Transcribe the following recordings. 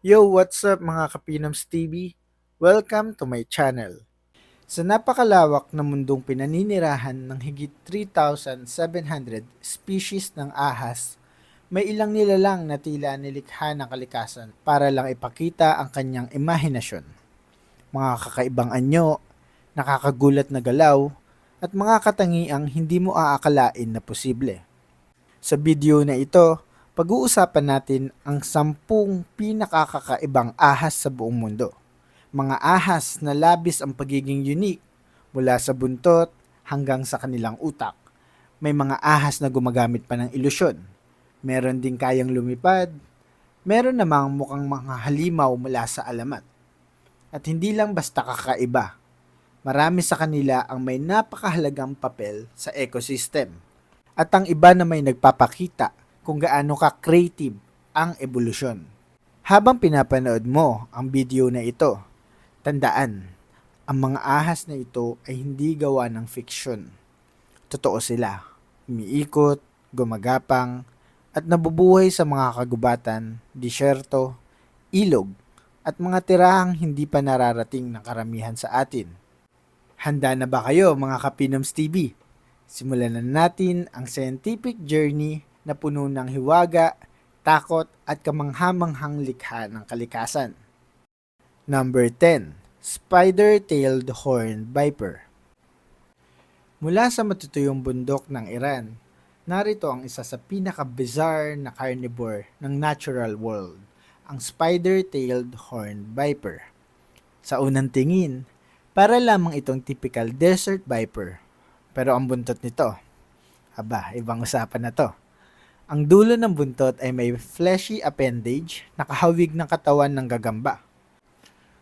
Yo, what's up mga Kapinoms TV? Welcome to my channel. Sa napakalawak na mundong pinaninirahan ng higit 3,700 species ng ahas, may ilang nilalang na tila nilikha ng kalikasan para lang ipakita ang kanyang imahinasyon. Mga kakaibang anyo, nakakagulat na galaw, at mga katangiang hindi mo aakalain na posible. Sa video na ito, pag-uusapan natin ang 10 pinakakakaibang ahas sa buong mundo. Mga ahas na labis ang pagiging unique mula sa buntot hanggang sa kanilang utak. May mga ahas na gumagamit pa ng ilusyon. Meron din kayang lumipad. Meron namang mukhang mga halimaw mula sa alamat. At hindi lang basta kakaiba. Marami sa kanila ang may napakahalagang papel sa ecosystem. At ang iba na may nagpapakita kung gaano ka-creative ang evolusyon. Habang pinapanood mo ang video na ito, tandaan, ang mga ahas na ito ay hindi gawa ng fiksyon. Totoo sila. Umiikot, gumagapang, at nabubuhay sa mga kagubatan, disyerto, ilog, at mga tirahang hindi pa nararating ng karamihan sa atin. Handa na ba kayo mga Kapinoms TV? Simulan na natin ang scientific journey na puno ng hiwaga, takot at kamanghamanghang likha ng kalikasan. Number 10. Spider-tailed horned viper. Mula sa matutuyong bundok ng Iran, narito ang isa sa pinaka-bizarre na carnivore ng natural world, ang spider-tailed horned viper. Sa unang tingin, para lamang itong typical desert viper. Pero ang buntot nito, ibang usapan na to. Ang dulo ng buntot ay may fleshy appendage na kahawig ng katawan ng gagamba.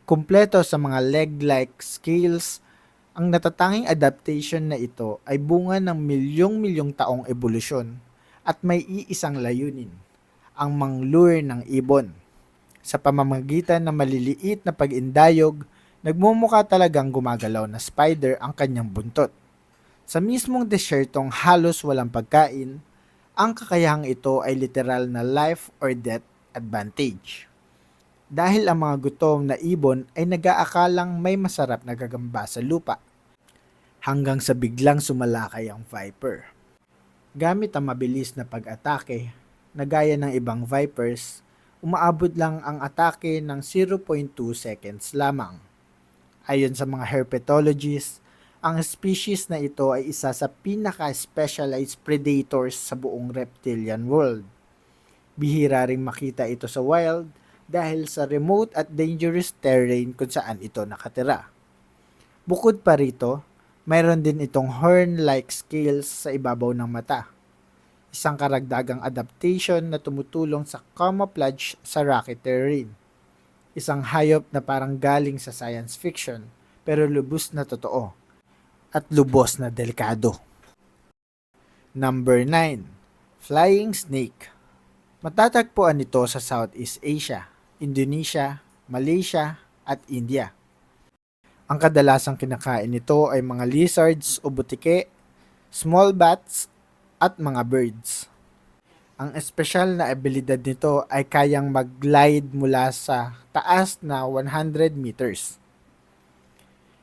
Kumpleto sa mga leg-like scales, ang natatanging adaptation na ito ay bunga ng milyong-milyong taong ebolusyon at may iisang layunin, ang manglure ng ibon. Sa pamamagitan ng maliliit na pag-indayog, nagmumukha talagang gumagalaw na spider ang kanyang buntot. Sa mismong desyertong halos walang pagkain, ang kakayahang ito ay literal na life or death advantage. Dahil ang mga gutom na ibon ay nag-aakalang may masarap na gagamba sa lupa, hanggang sa biglang sumalakay ang viper. Gamit ang mabilis na pag-atake, na gaya ng ibang vipers, umaabot lang ang atake ng 0.2 seconds lamang. Ayon sa mga herpetologists, ang species na ito ay isa sa pinaka-specialized predators sa buong reptilian world. Bihira ring makita ito sa wild dahil sa remote at dangerous terrain kung saan ito nakatira. Bukod pa rito, mayroon din itong horn-like scales sa ibabaw ng mata. Isang karagdagang adaptation na tumutulong sa camouflage sa rocky terrain. Isang hayop na parang galing sa science fiction pero lubos na totoo at lubos na delikado. Number 9. Flying snake. Matatagpuan ito sa Southeast Asia, Indonesia, Malaysia at India. Ang kadalasang kinakain nito ay mga lizards o butike, small bats at mga birds. Ang espesyal na abilidad nito ay kayang mag-glide mula sa taas na 100 meters.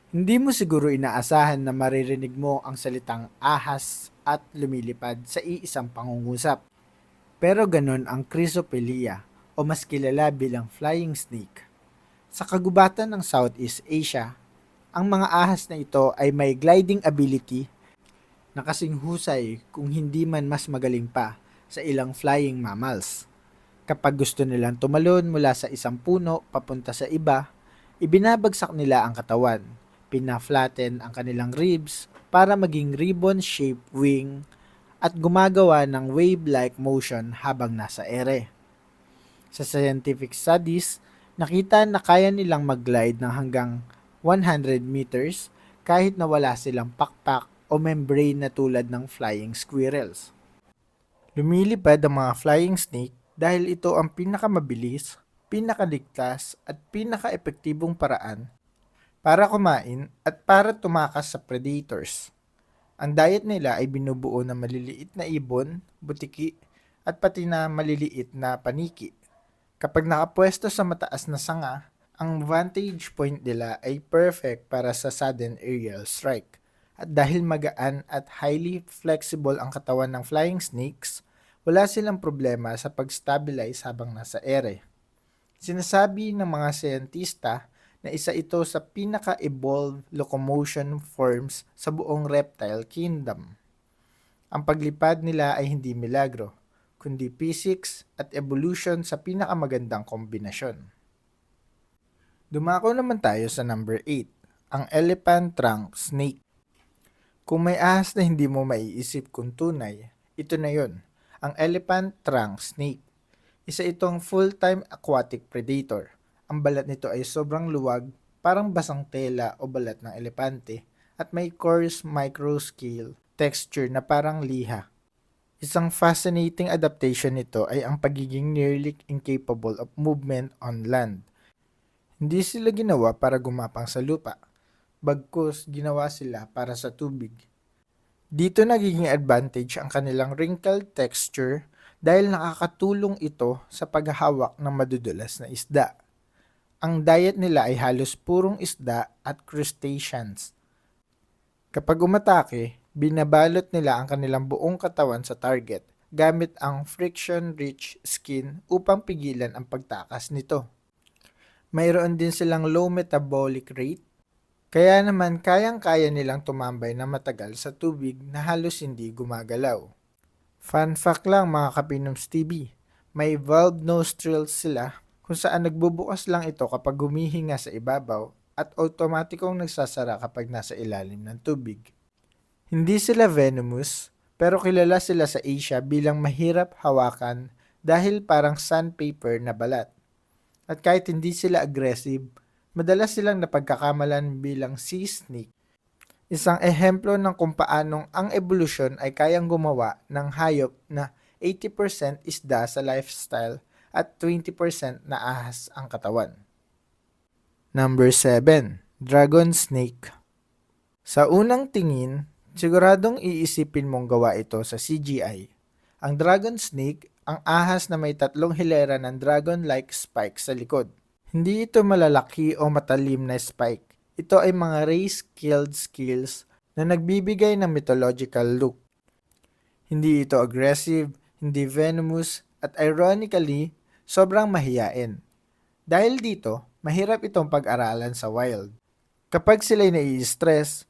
Hindi mo siguro inaasahan na maririnig mo ang salitang ahas at lumilipad sa iisang pangungusap. Pero ganun ang Chrysophilia o mas kilala bilang flying snake. Sa kagubatan ng Southeast Asia, ang mga ahas na ito ay may gliding ability na kasing husay kung hindi man mas magaling pa sa ilang flying mammals. Kapag gusto nilang tumalon mula sa isang puno papunta sa iba, ibinabagsak nila ang katawan, pina-flatten ang kanilang ribs para maging ribbon-shaped wing at gumagawa ng wave-like motion habang nasa ere. Sa scientific studies, nakita na kaya nilang mag-glide ng hanggang 100 meters kahit na wala silang pakpak o membrane na tulad ng flying squirrels. Lumilipad ang mga flying snake dahil ito ang pinakamabilis, pinakaligtas at pinaka-epektibong paraan para kumain at para tumakas sa predators. Ang diet nila ay binubuo ng maliliit na ibon, butiki, at pati na maliliit na paniki. Kapag nakapwesto sa mataas na sanga, ang vantage point nila ay perfect para sa sudden aerial strike. At dahil magaan at highly flexible ang katawan ng flying snakes, wala silang problema sa pag-stabilize habang nasa ere. Sinasabi ng mga siyentista na isa ito sa pinaka-evolved locomotion forms sa buong reptile kingdom. Ang paglipad nila ay hindi milagro, kundi physics at evolution sa pinakamagandang kombinasyon. Dumako naman tayo sa number 8, ang elephant trunk snake. Kung may ahas na hindi mo maiisip kung tunay, ito na yon, ang elephant trunk snake. Isa itong full-time aquatic predator. Ang balat nito ay sobrang luwag, parang basang tela o balat ng elepante, at may coarse microscale texture na parang liha. Isang fascinating adaptation nito ay ang pagiging nearly incapable of movement on land. Hindi sila ginawa para gumapang sa lupa, bagkus ginawa sila para sa tubig. Dito nagiging advantage ang kanilang wrinkled texture dahil nakakatulong ito sa paghahawak ng madudulas na isda. Ang diet nila ay halos purong isda at crustaceans. Kapag umatake, binabalot nila ang kanilang buong katawan sa target gamit ang friction-rich skin upang pigilan ang pagtakas nito. Mayroon din silang low metabolic rate, kaya naman kayang-kaya nilang tumambay na matagal sa tubig na halos hindi gumagalaw. Fun fact lang mga Kapinoms TV, may valved nostrils sila kung saan nagbubukas lang ito kapag humihinga sa ibabaw at automatikong nagsasara kapag nasa ilalim ng tubig. Hindi sila venomous, pero kilala sila sa Asia bilang mahirap hawakan dahil parang sandpaper na balat. At kahit hindi sila aggressive, madalas silang napagkakamalan bilang sea snake. Isang ehemplo ng kung paanong ang evolusyon ay kayang gumawa ng hayop na 80% isda sa lifestyle at 20% na ahas ang katawan. Number 7. Dragon Snake. Sa unang tingin, siguradong iisipin mong gawa ito sa CGI. Ang dragon snake, ang ahas na may 3 hilera ng dragon-like spike sa likod. Hindi ito malalaki o matalim na spike. Ito ay mga ray-scaled scales na nagbibigay ng mythological look. Hindi ito aggressive, hindi venomous, at ironically, sobrang mahiyain. Dahil dito, mahirap itong pag-aralan sa wild. Kapag sila'y nai-stress,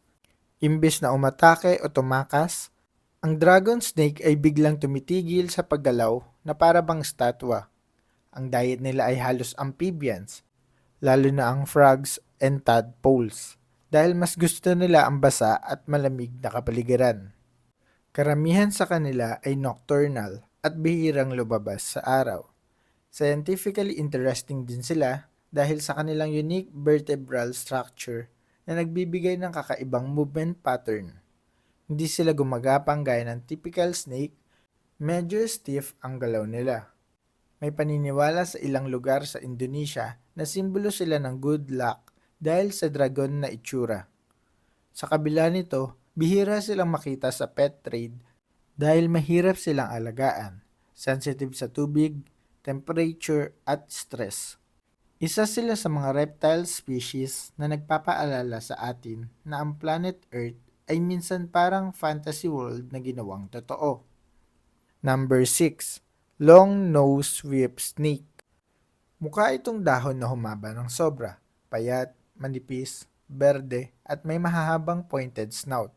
imbes na umatake o tumakas, ang dragon snake ay biglang tumitigil sa paggalaw na para bang statwa. Ang diet nila ay halos amphibians, lalo na ang frogs and tadpoles, dahil mas gusto nila ang basa at malamig na kapaligiran. Karamihan sa kanila ay nocturnal at bihirang lumabas sa araw. Scientifically interesting din sila dahil sa kanilang unique vertebral structure na nagbibigay ng kakaibang movement pattern. Hindi sila gumagapang gaya ng typical snake, medyo stiff ang galaw nila. May paniniwala sa ilang lugar sa Indonesia na simbolo sila ng good luck dahil sa dragon na itsura. Sa kabila nito, bihira silang makita sa pet trade dahil mahirap silang alagaan, sensitive sa tubig, temperature at stress. Isa sila sa mga reptile species na nagpapaalala sa atin na ang planet Earth ay minsan parang fantasy world na ginawang totoo. Number 6. Long-nosed whip snake. Mukha itong dahon na humaba ng sobra, payat, manipis, berde, at may mahahabang pointed snout.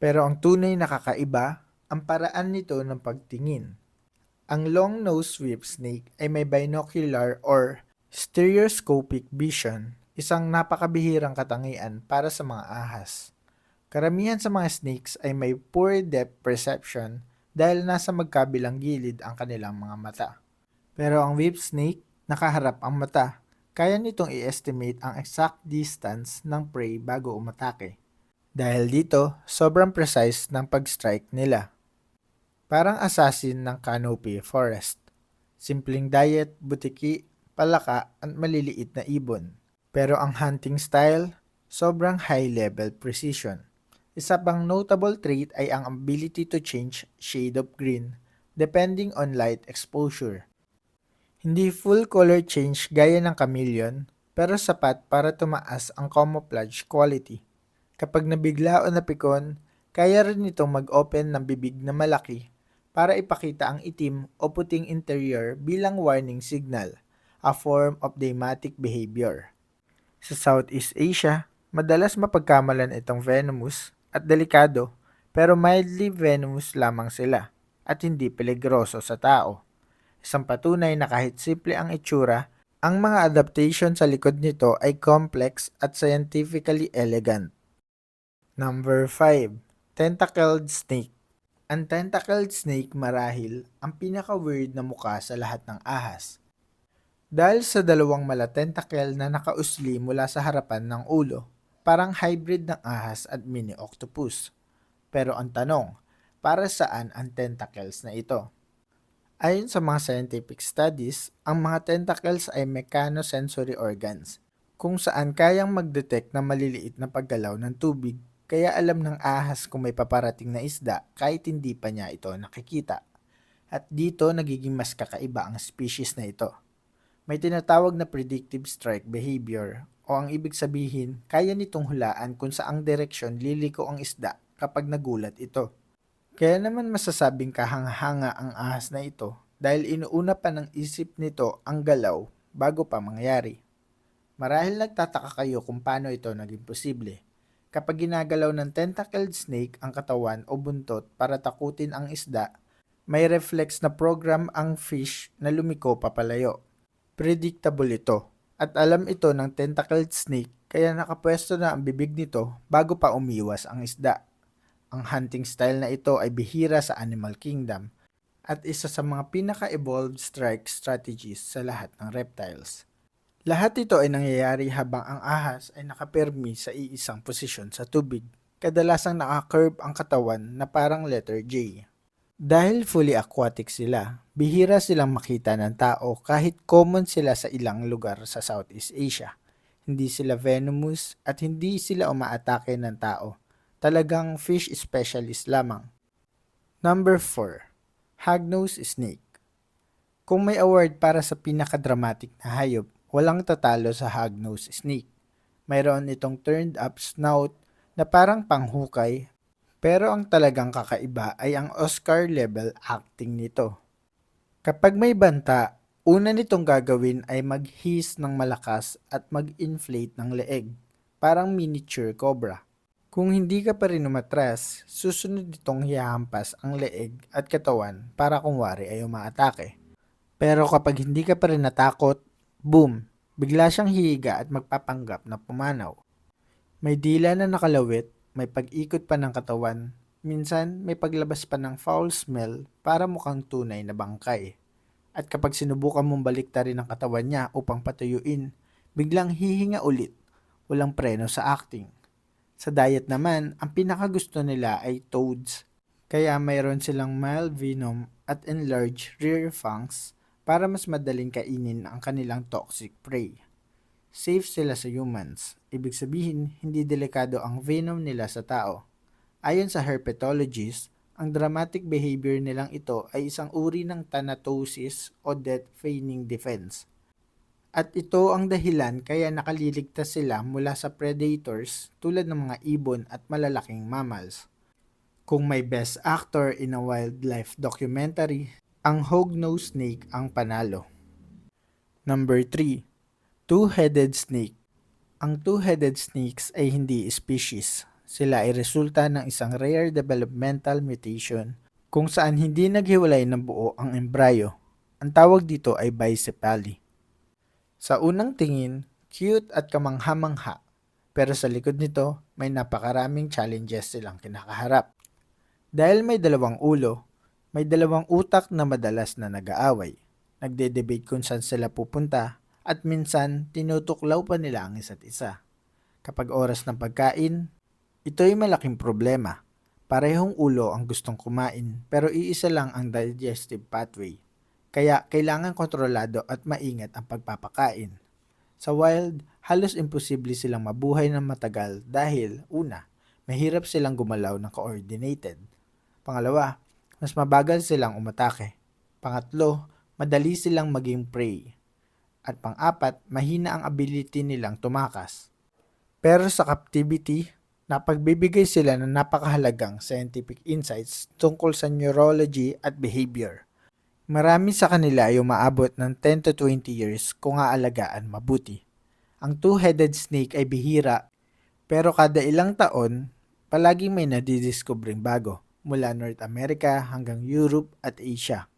Pero ang tunay na kakaiba, ang paraan nito ng pagtingin. Ang long-nosed whip snake ay may binocular or stereoscopic vision, isang napakabihirang katangian para sa mga ahas. Karamihan sa mga snakes ay may poor depth perception dahil nasa magkabilang gilid ang kanilang mga mata. Pero ang whip snake, nakaharap ang mata. Kaya nitong i-estimate ang exact distance ng prey bago umatake. Dahil dito, sobrang precise ng pag-strike nila. Parang assassin ng canopy forest. Simpleng diet, butiki, palaka at maliliit na ibon. Pero ang hunting style, sobrang high-level precision. Isa pang notable trait ay ang ability to change shade of green depending on light exposure. Hindi full color change gaya ng chameleon, pero sapat para tumaas ang camouflage quality. Kapag nabigla o napikon, kaya rin itong mag-open ng bibig na malaki para ipakita ang itim o puting interior bilang warning signal, a form of deimatic behavior. Sa Southeast Asia, madalas mapagkamalan itong venomous at delikado, pero mildly venomous lamang sila at hindi peligroso sa tao. Isang patunay na kahit simple ang itsura, ang mga adaptation sa likod nito ay complex at scientifically elegant. Number 5. Tentacled Snake. Ang tentacled snake marahil ang pinaka-weird na mukha sa lahat ng ahas. Dahil sa dalawang tentacle na nakausli mula sa harapan ng ulo, parang hybrid ng ahas at mini octopus. Pero ang tanong, para saan ang tentacles na ito? Ayon sa mga scientific studies, ang mga tentacles ay mechanosensory organs, kung saan kayang mag-detect ng maliliit na paggalaw ng tubig, kaya alam ng ahas kung may paparating na isda kahit hindi pa niya ito nakikita. At dito nagiging mas kakaiba ang species na ito. May tinatawag na predictive strike behavior o ang ibig sabihin, kaya nitong hulaan kung saang direksyon liliko ang isda kapag nagulat ito. Kaya naman masasabing kahanga-hanga ang ahas na ito dahil inuuna pa ng isip nito ang galaw bago pa mangyari. Marahil nagtataka kayo kung paano ito naging posible. Kapag ginagalaw ng tentacled snake ang katawan o buntot para takutin ang isda, may reflex na program ang fish na lumiko papalayo. Predictable ito at alam ito ng tentacled snake kaya nakapwesto na ang bibig nito bago pa umiwas ang isda. Ang hunting style na ito ay bihira sa animal kingdom at isa sa mga pinaka-evolved strike strategies sa lahat ng reptiles. Lahat ito ay nangyayari habang ang ahas ay nakapirmi sa iisang posisyon sa tubig. Kadalasang naka-curve ang katawan na parang letter J. Dahil fully aquatic sila, bihira silang makita ng tao kahit common sila sa ilang lugar sa Southeast Asia. Hindi sila venomous at hindi sila umaatake ng tao. Talagang fish specialist lamang. Number 4. Hognose Snake. Kung may award para sa pinakadramatic na hayop, walang tatalo sa hognose snake. Mayroon itong turned up snout na parang panghukay, pero ang talagang kakaiba ay ang Oscar-level acting nito. Kapag may banta, una nitong gagawin ay mag-hiss ng malakas at mag-inflate ng leeg, parang miniature cobra. Kung hindi ka pa rin umatras, susunod itong hihampas ang leeg at katawan para kunwari ay umaatake. Pero kapag hindi ka pa rin natakot, boom, bigla siyang hihiga at magpapanggap na pumanaw. May dila na nakalawit, may pag-ikot pa ng katawan, minsan may paglabas pa ng foul smell para mukhang tunay na bangkay. At kapag sinubukan mong baliktarin ang katawan niya upang patuyuin, biglang hihinga ulit, walang preno sa acting. Sa diet naman, ang pinakagusto nila ay toads, kaya mayroon silang mild venom at enlarged rear fangs para mas madaling kainin ang kanilang toxic prey. Safe sila sa humans. Ibig sabihin, hindi delikado ang venom nila sa tao. Ayon sa herpetologists, ang dramatic behavior nilang ito ay isang uri ng thanatosis o death feigning defense. At ito ang dahilan kaya nakaliligtas sila mula sa predators tulad ng mga ibon at malalaking mammals. Kung may best actor in a wildlife documentary, ang hognose snake ang panalo. Number 3. Two-headed snake. Ang two-headed snakes ay hindi species. Sila ay resulta ng isang rare developmental mutation kung saan hindi naghiwalay ng buo ang embryo. Ang tawag dito ay bicephaly. Sa unang tingin, cute at kamangha-mangha, pero sa likod nito may napakaraming challenges silang kinakaharap. Dahil may dalawang ulo, may dalawang utak na madalas na nag-aaway. Nagde-debate kung saan sila pupunta at minsan tinutuklaw pa nila ang isa't isa. Kapag oras ng pagkain, ito'y malaking problema. Parehong ulo ang gustong kumain pero iisa lang ang digestive pathway. Kaya kailangan kontrolado at maingat ang pagpapakain. Sa wild, halos imposible silang mabuhay ng matagal dahil una, mahirap silang gumalaw ng coordinated. Pangalawa, mas mabagal silang umatake. Pangatlo, madali silang maging prey. At pang-apat, mahina ang ability nilang tumakas. Pero sa captivity, napagbibigay sila ng napakahalagang scientific insights tungkol sa neurology at behavior. Marami sa kanila ay umaabot ng 10 to 20 years kung aalagaan mabuti. Ang two-headed snake ay bihira, pero kada ilang taon, palaging may nadidiscovering bago mula North America hanggang Europe at Asia.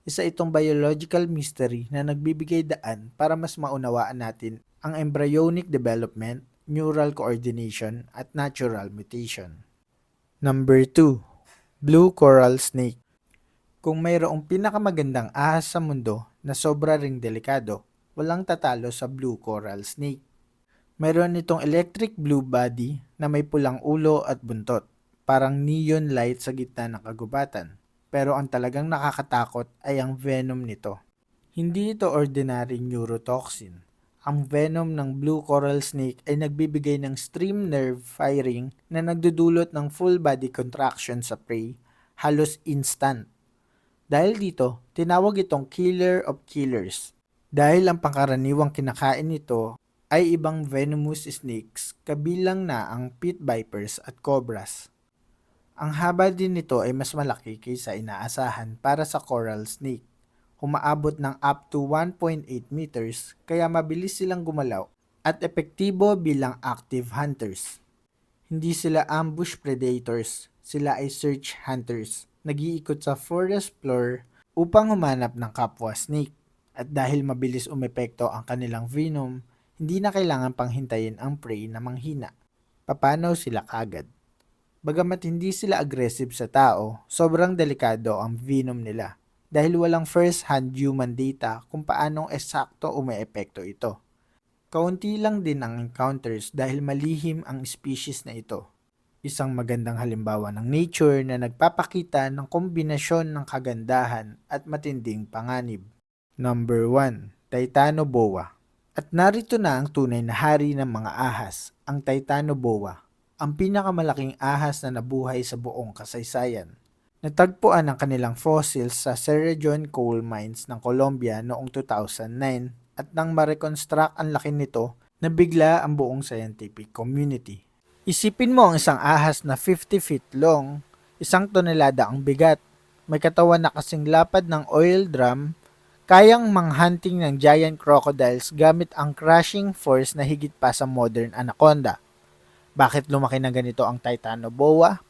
Isa itong biological mystery na nagbibigay daan para mas maunawaan natin ang embryonic development, neural coordination, at natural mutation. Number 2. Blue Coral Snake. Kung mayroong pinakamagandang ahas sa mundo na sobra ring delikado, walang tatalo sa Blue Coral Snake. Mayroon itong electric blue body na may pulang ulo at buntot, parang neon light sa gitna ng kagubatan. Pero ang talagang nakakatakot ay ang venom nito. Hindi ito ordinary neurotoxin. Ang venom ng blue coral snake ay nagbibigay ng stream nerve firing na nagdudulot ng full body contraction sa prey, halos instant. Dahil dito, tinawag itong killer of killers. Dahil ang pangkaraniwang kinakain nito ay ibang venomous snakes, kabilang na ang pit vipers at cobras. Ang haba din nito ay mas malaki kaysa inaasahan para sa coral snake. Umaabot ng up to 1.8 meters kaya mabilis silang gumalaw at epektibo bilang active hunters. Hindi sila ambush predators, sila ay search hunters. Nag-iikot sa forest floor upang humanap ng kapwa snake. At dahil mabilis umepekto ang kanilang venom, hindi na kailangan pang hintayin ang prey na manghina. Papanaw sila kagad. Bagamat hindi sila aggressive sa tao, sobrang delikado ang venom nila dahil walang first-hand human data kung paanong eksakto umeepekto ito. Kaunti lang din ang encounters dahil malihim ang species na ito. Isang magandang halimbawa ng nature na nagpapakita ng kombinasyon ng kagandahan at matinding panganib. Number 1. Titanoboa. At narito na ang tunay na hari ng mga ahas, ang Titanoboa. Ang pinakamalaking ahas na nabuhay sa buong kasaysayan. Natagpuan ang kanilang fossils sa Cerrejón Coal Mines ng Colombia noong 2009 at nang ma-reconstruct ang laki nito, nabigla ang buong scientific community. Isipin mo ang isang ahas na 50 feet long, 1 tonelada ang bigat, may katawan na kasing lapad ng oil drum, kayang manghunting ng giant crocodiles gamit ang crushing force na higit pa sa modern anaconda. Bakit lumaki na ganito ang Titanoboa?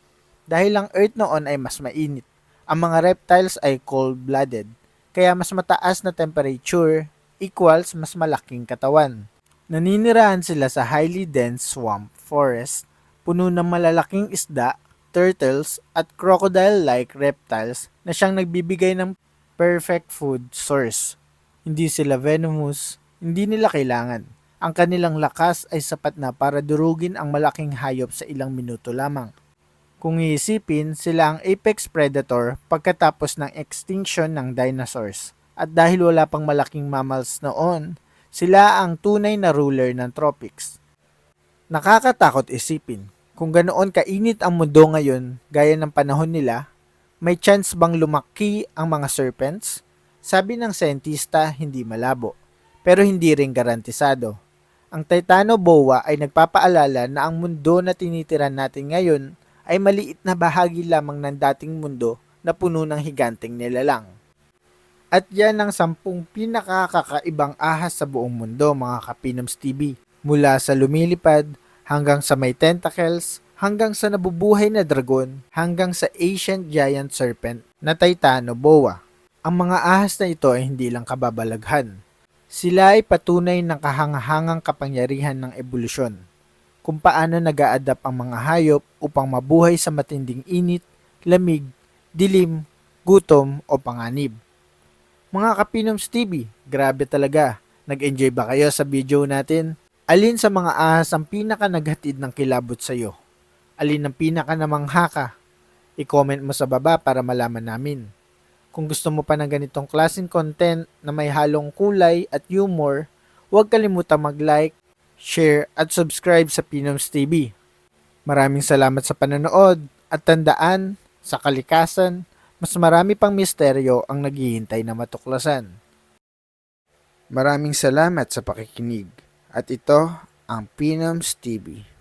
Dahil ang Earth noon ay mas mainit. Ang mga reptiles ay cold-blooded, kaya mas mataas na temperature equals mas malaking katawan. Naninirahan sila sa highly dense swamp forest, puno ng malalaking isda, turtles, at crocodile-like reptiles na siyang nagbibigay ng perfect food source. Hindi sila venomous, hindi nila kailangan. Ang kanilang lakas ay sapat na para durugin ang malaking hayop sa ilang minuto lamang. Kung iisipin, sila ang apex predator pagkatapos ng extinction ng dinosaurs. At dahil wala pang malaking mammals noon, sila ang tunay na ruler ng tropics. Nakakatakot isipin, kung ganoon kainit ang mundo ngayon gaya ng panahon nila, may chance bang lumaki ang mga serpents? Sabi ng siyentista, hindi malabo, pero hindi rin garantisado. Ang Titanoboa ay nagpapaalala na ang mundo na tinitiran natin ngayon ay maliit na bahagi lamang ng dating mundo na puno ng higanteng nilalang. At yan ang 10 pinakakakaibang ahas sa buong mundo, mga Kapinoms TV. Mula sa lumilipad, hanggang sa may tentacles, hanggang sa nabubuhay na dragon, hanggang sa ancient giant serpent na Titanoboa. Ang mga ahas na ito ay hindi lang kababalaghan. Sila ay patunay ng kahangahangang kapangyarihan ng ebolusyon, kung paano nag-a-adapt ang mga hayop upang mabuhay sa matinding init, lamig, dilim, gutom o panganib. Mga Kapinoms TV, grabe talaga. Nag-enjoy ba kayo sa video natin? Alin sa mga ahas ang pinaka naghatid ng kilabot sa iyo? Alin ang pinaka namangha ka? I-comment mo sa baba para malaman namin. Kung gusto mo pa ng ganitong klaseng content na may halong kulay at humor, huwag kalimutang mag-like, share at subscribe sa Pinoms TV. Maraming salamat sa panonood at tandaan, sa kalikasan, mas marami pang misteryo ang naghihintay na matuklasan. Maraming salamat sa pakikinig at ito ang Pinoms TV.